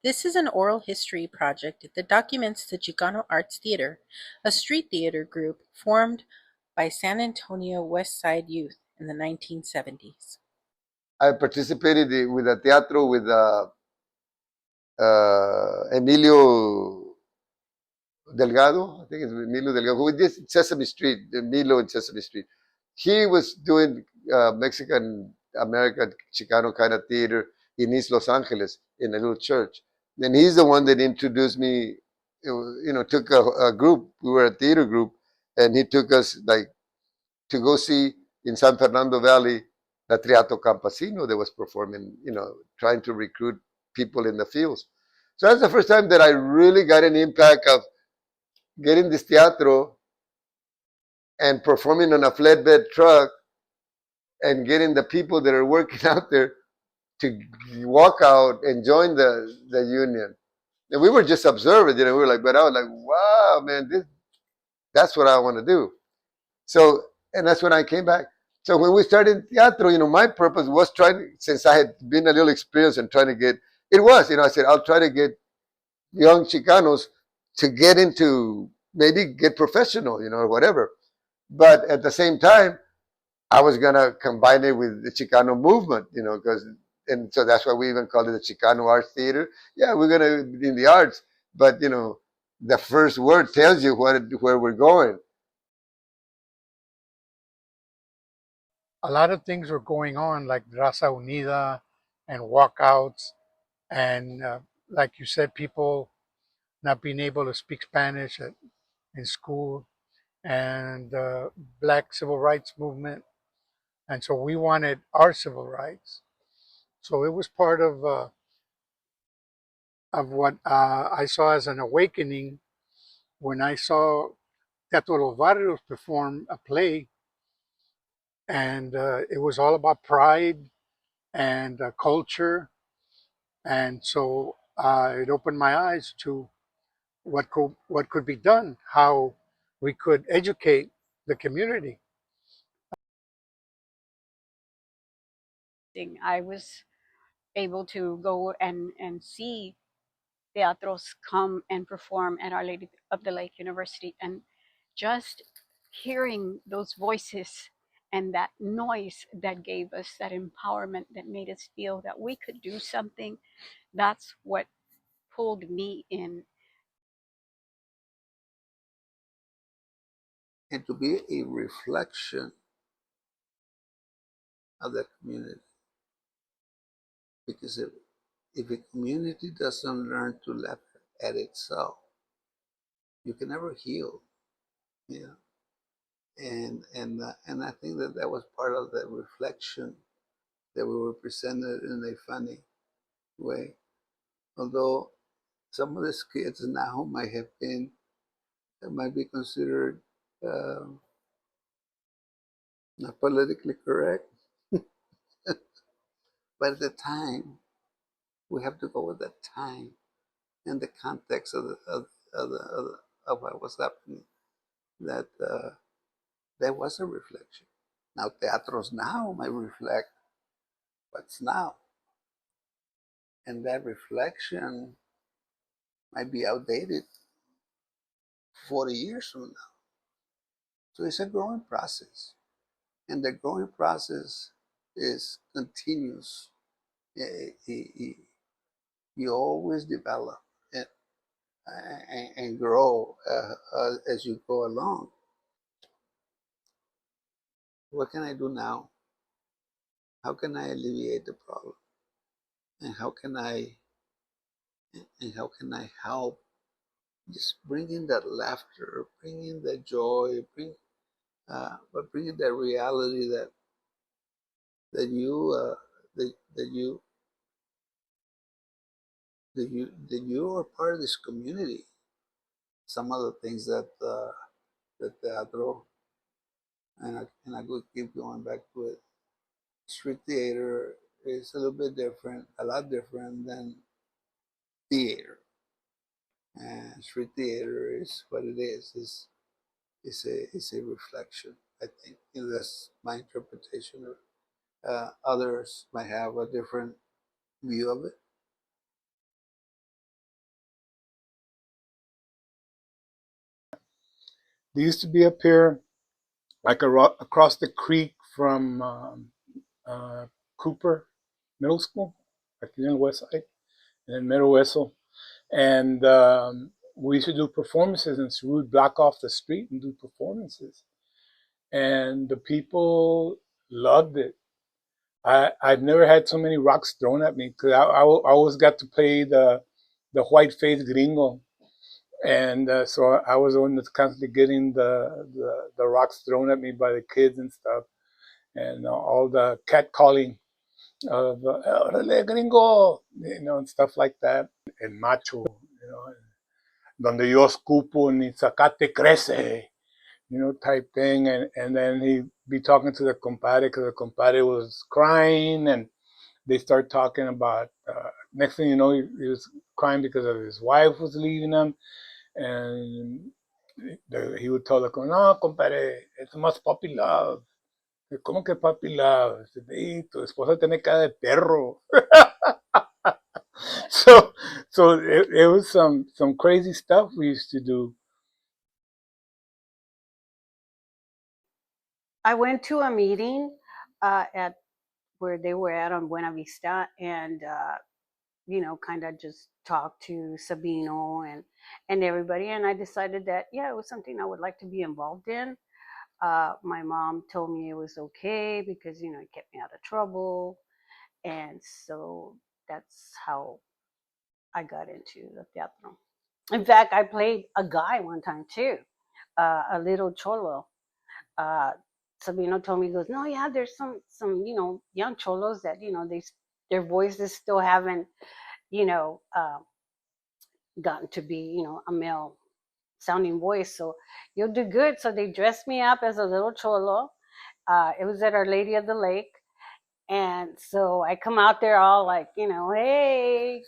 This is an oral history project that documents the Chicano Arts Theater, a street theater group formed by San Antonio West Side youth in the 1970s. I participated with a teatro with Emilio Delgado. I think it's Emilio Delgado, who did Sesame Street, Emilio in Sesame Street. He was doing Mexican American Chicano kind of theater in East Los Angeles in a little church. And he's the one that introduced me, took a group. We were a theater group, and he took us like to go see in San Fernando Valley the Triato Campesino that was performing, trying to recruit people in the fields. So that's the first time that I really got an impact of getting this teatro and performing on a flatbed truck and getting the people that are working out there to walk out and join the union. And we were just observing, we were like, but I was like, wow, man, that's what I want to do. So, and that's when I came back. So when we started teatro, my purpose was trying, since I had been a little experienced and trying to get, I said, I'll try to get young Chicanos to get into, maybe get professional, or whatever. But at the same time, I was gonna combine it with the Chicano movement, because, and so that's why we even call it the Chicano Arts Theater. Yeah, we're gonna be in the arts, but the first word tells you where we're going. A lot of things were going on, like Raza Unida and walkouts, and like you said, people not being able to speak Spanish in school, and Black civil rights movement. And so we wanted our civil rights. So it was part of what I saw as an awakening when I saw Teatro Los Barrios perform a play, and it was all about pride and culture. And so it opened my eyes to what could be done, how we could educate the community. I was able to go and see teatros come and perform at Our Lady of the Lake University, and just hearing those voices and that noise that gave us that empowerment, that made us feel that we could do something, that's what pulled me in. And to be a reflection of the community. Because if a community doesn't learn to laugh at itself, you can never heal. Yeah. And I think that was part of the reflection that we were presented in a funny way. Although some of these kids now might be considered not politically correct, but at the time we have to go with the time and the context of what was happening. That there was a reflection. Now teatros now might reflect what's now, and that reflection might be outdated 40 years from now. So it's a growing process, and the growing process is continuous. You always develop and grow as you go along. What can I do now? How can I alleviate the problem? And how can I help? Just bringing that laughter, bringing that joy, but bringing that reality that you that, that you that you are part of this community. Some of the things that the teatro, and I could keep going back to it. Street theater is a little bit different, a lot different than theater. And street theater is what it is. It's a reflection. I think that's my interpretation of it. Others might have a different view of it. They used to be up here, like across the creek from Cooper Middle School, like in the west side, and then Middle Wessel. And we used to do performances, and so we would block off the street and do performances. And the people loved it. I've never had so many rocks thrown at me because I always got to play the white faced gringo, and so I was the one that's constantly getting the rocks thrown at me by the kids and stuff, and all the catcalling of "Órale, gringo," and stuff like that, and macho, donde yo escupo ni zacate crece, type thing. And then he'd be talking to the compadre because the compadre was crying, and they start talking about, next thing you know, he was crying because of his wife was leaving him. And he would tell the no, compadre, it's más puppy love. ¿Cómo que puppy love? Sí, tu esposa tiene cara de perro. so so it was some crazy stuff we used to do. I went to a meeting at where they were at on Buena Vista, and kind of just talked to Sabino and everybody, and I decided that it was something I would like to be involved in. My mom told me it was okay because it kept me out of trouble, and so that's how I got into the teatro. In fact, I played a guy one time too, a little cholo. Uh, Sabino told me, he goes, no, yeah, there's some young cholos that their voices still haven't you know gotten to be a male sounding voice, so you'll do good. So they dressed me up as a little cholo. It was at Our Lady of the Lake, and so I come out there all like, hey,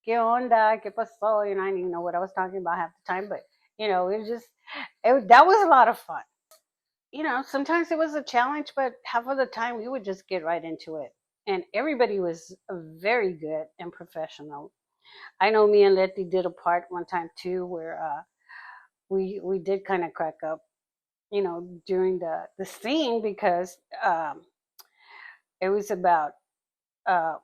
¿qué onda? ¿Qué pasó? I didn't even know what I was talking about half the time, but that was a lot of fun. Sometimes it was a challenge, but half of the time we would just get right into it. And everybody was very good and professional. I know me and Letty did a part one time too where we did kind of crack up, during the scene because it was about uh,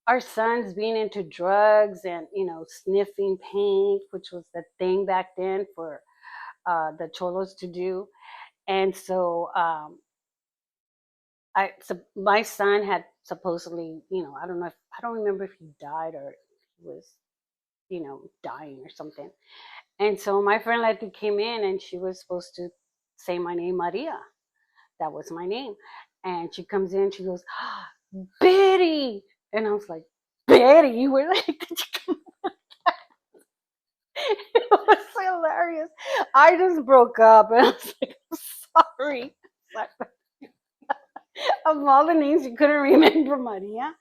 our sons being into drugs and sniffing paint, which was the thing back then for the cholos to do. And so my son had supposedly, I don't know if I don't remember if he died or he was, dying or something. And so my friend Letty came in and she was supposed to say my name, Maria. That was my name. And she comes in, she goes, Betty. And I was like, Betty, you were like, did you come? It was hilarious. I just broke up and I was like, I'm sorry. Of all the names you couldn't remember, Maria.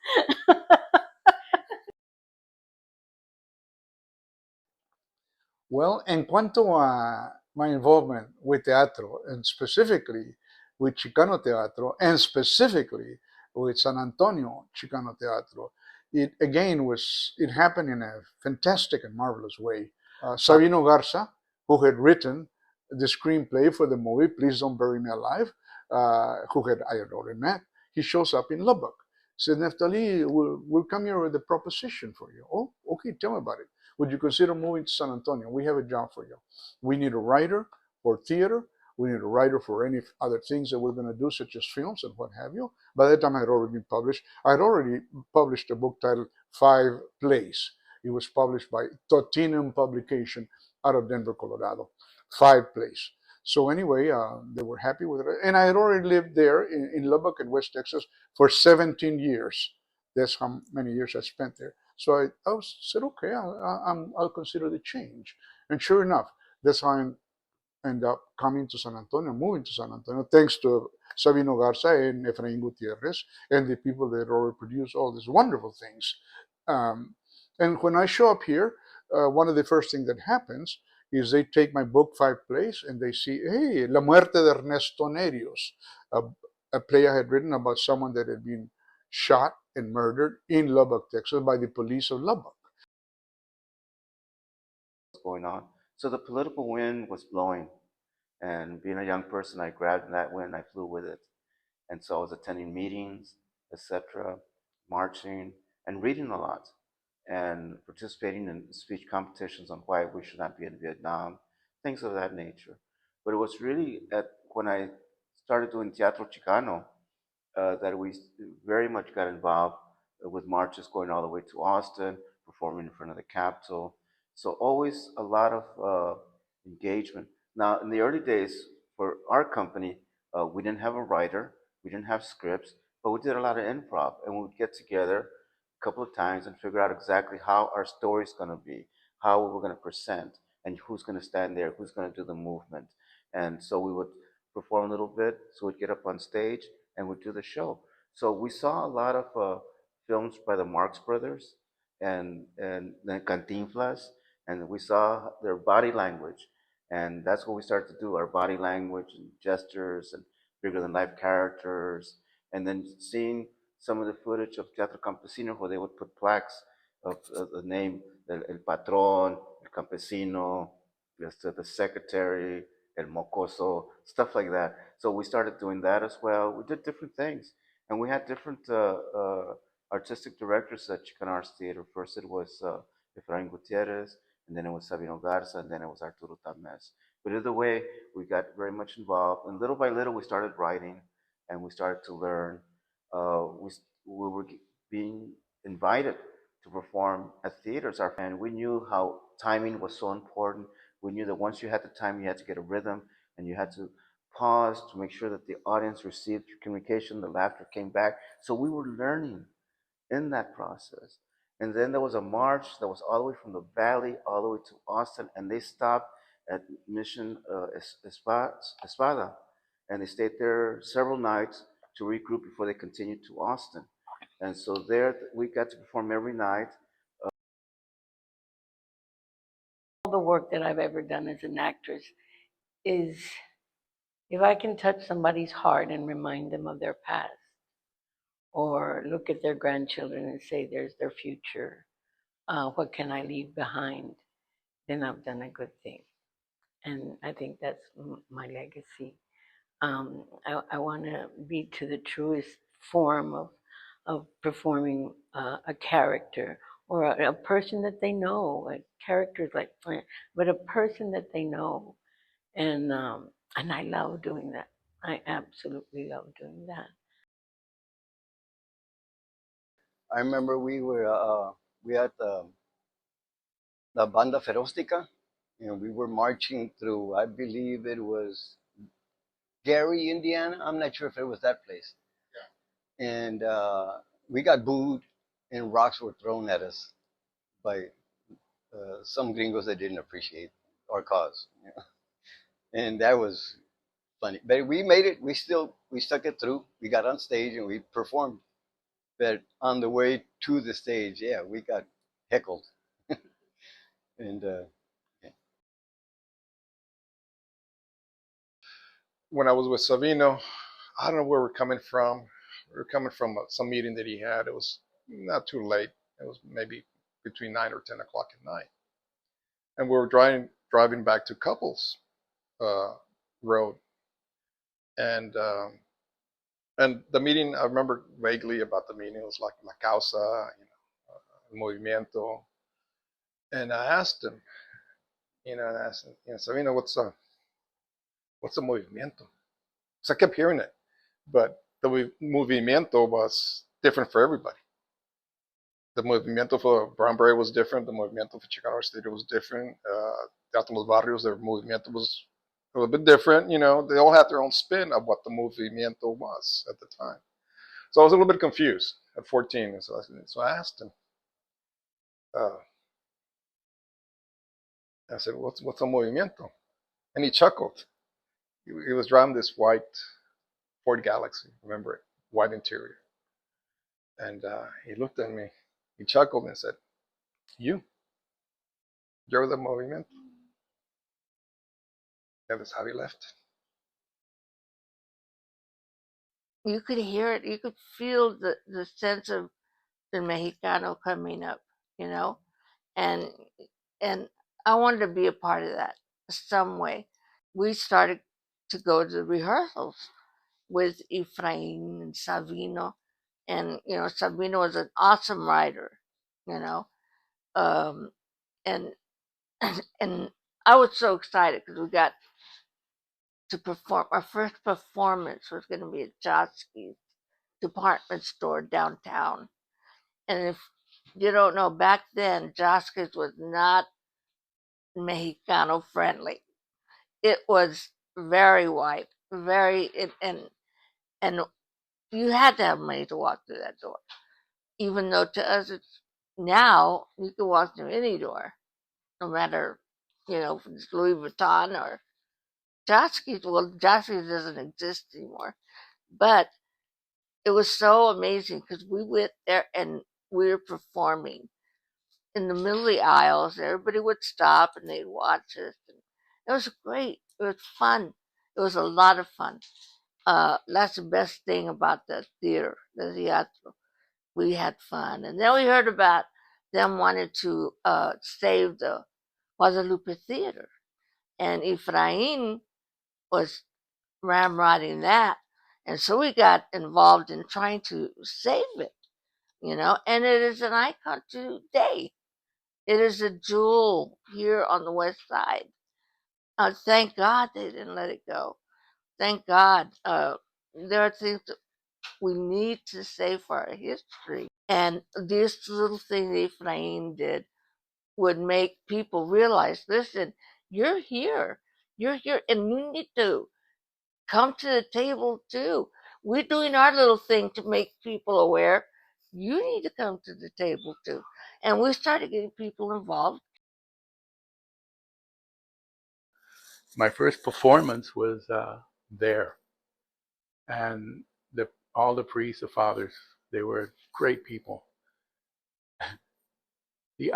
Well, en cuanto a my involvement with teatro, and specifically with Chicano Teatro, and specifically with San Antonio Chicano Teatro, it happened in a fantastic and marvelous way. Sabino Garza, who had written the screenplay for the movie Please Don't Bury Me Alive, I had already met, he shows up in Lubbock. Said, Neftali, we'll come here with a proposition for you. Oh, okay, tell me about it. Would you consider moving to San Antonio? We have a job for you. We need a writer for theater. We need a writer for any other things that we're going to do, such as films and what have you. By that time, I had already been published. I had already published a book titled Five Plays. It was published by Tottenham Publication out of Denver, Colorado. Five Plays. So anyway, they were happy with it. And I had already lived there in Lubbock in West Texas for 17 years. That's how many years I spent there. So I said, okay, I'll consider the change. And sure enough, that's how I ended up coming to San Antonio, moving to San Antonio, thanks to Sabino Garza and Efrain Gutierrez and the people that already produced all these wonderful things. Um, and when I show up here, one of the first things that happens is they take my book, Five Plays, and they see, hey, La Muerte de Ernesto Nerios, a play I had written about someone that had been shot and murdered in Lubbock, Texas by the police of Lubbock. Going on. So the political wind was blowing. And being a young person, I grabbed that wind, I flew with it. And so I was attending meetings, etc., marching, and reading a lot, and participating in speech competitions on why we should not be in Vietnam, things of that nature. But it was really when I started doing Teatro Chicano that we very much got involved with marches going all the way to Austin, performing in front of the Capitol. So always a lot of engagement. Now, in the early days for our company, we didn't have a writer, we didn't have scripts, but we did a lot of improv, and we would get together a couple of times and figure out exactly how our story's going to be, how we were going to present, and who's going to stand there, who's going to do the movement. And so we would perform a little bit, so we'd get up on stage and would do the show. So we saw a lot of films by the Marx Brothers and then Cantinflas, and we saw their body language, and that's what we started to do: our body language and gestures and bigger than life characters, and then seeing some of the footage of Teatro Campesino where they would put plaques of the name El Patron, El Campesino, the secretary, El Mocoso, stuff like that. So we started doing that as well. We did different things, and we had different artistic directors at Chicano Arts Theater. First it was Efrain Gutierrez, and then it was Sabino Garza, and then it was Arturo Tames. But either way, we got very much involved, and little by little we started writing, and we started to learn. We were being invited to perform at theaters, and we knew how timing was so important. We knew that once you had the time, you had to get a rhythm, and you had to pause to make sure that the audience received your communication, the laughter came back. So we were learning in that process. And then there was a march that was all the way from the valley all the way to Austin, and they stopped at Mission Espada, and they stayed there several nights to regroup before they continued to Austin. And so there we got to perform every night. All the work that I've ever done as an actress is if I can touch somebody's heart and remind them of their past, or look at their grandchildren and say, there's their future, what can I leave behind, then I've done a good thing. And I think that's my legacy. I want to be to the truest form of performing a character or a person that they know. A character is like, but a person that they know, and I love doing that. I absolutely love doing that. I remember we had the Banda Ferostica, and we were marching through, I believe it was Gary, Indiana. I'm not sure if it was that place. Yeah. And we got booed, and rocks were thrown at us by some gringos that didn't appreciate our cause. You know? And that was funny. But we made it. We stuck it through. We got on stage and we performed. But on the way to the stage, yeah, we got heckled. And yeah. When I was with Savino, I don't know where we're coming from. We were coming from some meeting that he had. It was not too late. It was maybe between 9 or 10 o'clock at night. And we were driving back to Couples Road. And the meeting, I remember vaguely about the meeting. It was like La Causa, Movimiento. And I asked him, Sabino, what's a movimiento? So I kept hearing it, but the movimiento was different for everybody. The movimiento for Brown Beret was different. The movimiento for Chicano Arts Theater was different. Teatro Los Barrios, their movimiento was a little bit different. They all had their own spin of what the movimiento was at the time. So I was a little bit confused at 14. So I asked him, I said, what's a movimiento? And he chuckled. He was driving this white Ford Galaxy, remember it, white interior. And he looked at me, he chuckled and said, you're the movimiento. And that's how he left. You could hear it, you could feel the sense of the Mexicano coming up, and I wanted to be a part of that some way. We started to go to the rehearsals with Efrain and Savino. And, Savino was an awesome writer, you know. Um, and, and I was so excited because we got to perform. Our first performance was going to be at Jotsky's department store downtown. And if you don't know, back then, Jotsky's was not Mexicano friendly. It was very white, and you had to have money to walk through that door. Even though to us, it's now you can walk through any door, no matter if it's Louis Vuitton or Jotsky's. Well, Jotsky's doesn't exist anymore, but it was so amazing because we went there and we were performing in the middle of the aisles. Everybody would stop and they'd watch us. And it was great. It was fun. It was a lot of fun. That's the best thing about the theater, the teatro. We had fun. And then we heard about them wanting to save the Guadalupe Theater. And Efrain was ramrodding that. And so we got involved in trying to save it, and it is an icon today. It is a jewel here on the west side. Thank God they didn't let it go. Thank God. There are things that we need to save for our history. And this little thing that Efrain did would make people realize, listen, you're here. You're here. And you need to come to the table too. We're doing our little thing to make people aware. You need to come to the table too. And we started getting people involved. My first performance was there, and all the priests, the fathers, they were great people. The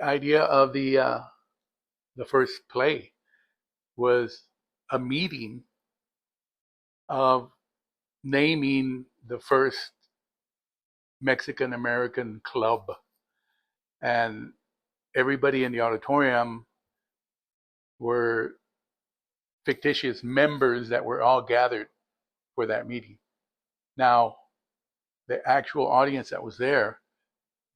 idea of the first play was a meeting of naming the first Mexican American club, and everybody in the auditorium were fictitious members that were all gathered for that meeting. Now, the actual audience that was there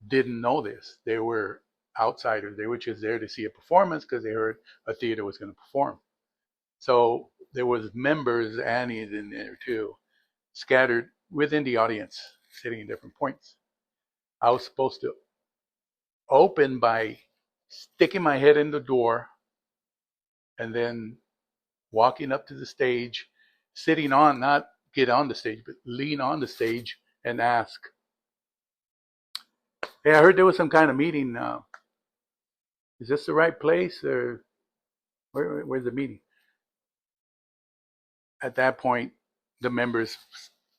didn't know this. They were outsiders. They were just there to see a performance because they heard a theater was going to perform. So there was members, Annie's in there too, scattered within the audience, sitting in different points. I was supposed to open by sticking my head in the door and then walking up to the stage, sitting on, not get on the stage, but lean on the stage and ask, hey, I heard there was some kind of meeting. Is this the right place, or where's the meeting? At that point, the members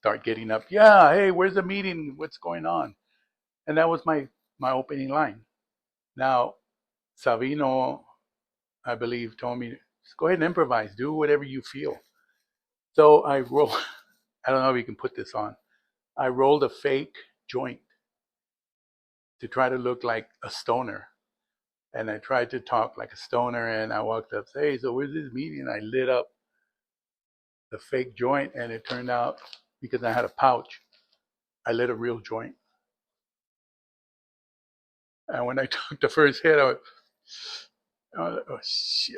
start getting up. Yeah, hey, where's the meeting? What's going on? And that was my opening line. Now, Savino, I believe, told me, go ahead and improvise. Do whatever you feel. So I rolled, I don't know if you can put this on. I rolled a fake joint to try to look like a stoner. And I tried to talk like a stoner, and I walked up, hey, so where's this meeting? And I lit up the fake joint, and it turned out, because I had a pouch, I lit a real joint. And when I took the first hit, I went, oh shit.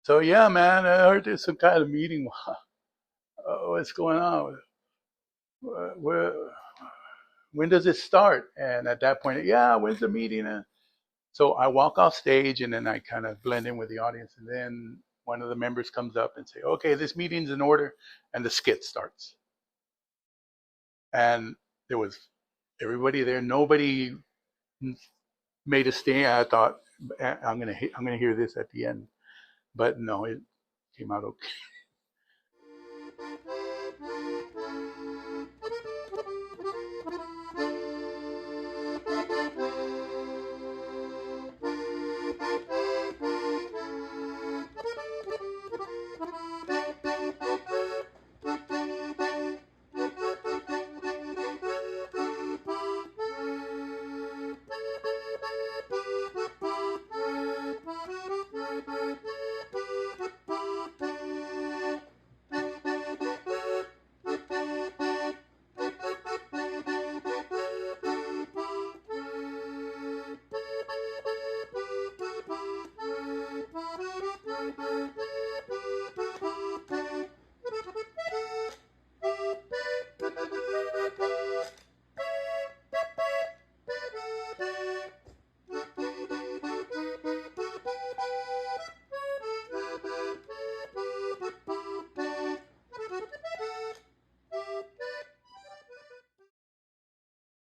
So yeah, man, I heard there's some kind of meeting. What's going on? When does it start? And at that point, yeah, when's the meeting? So I walk off stage, and then I kind of blend in with the audience. And then one of the members comes up and say, okay, this meeting's in order. And the skit starts. And there was everybody there. Nobody made a stand. I thought I'm gonna hear this at the end, but no, it came out okay.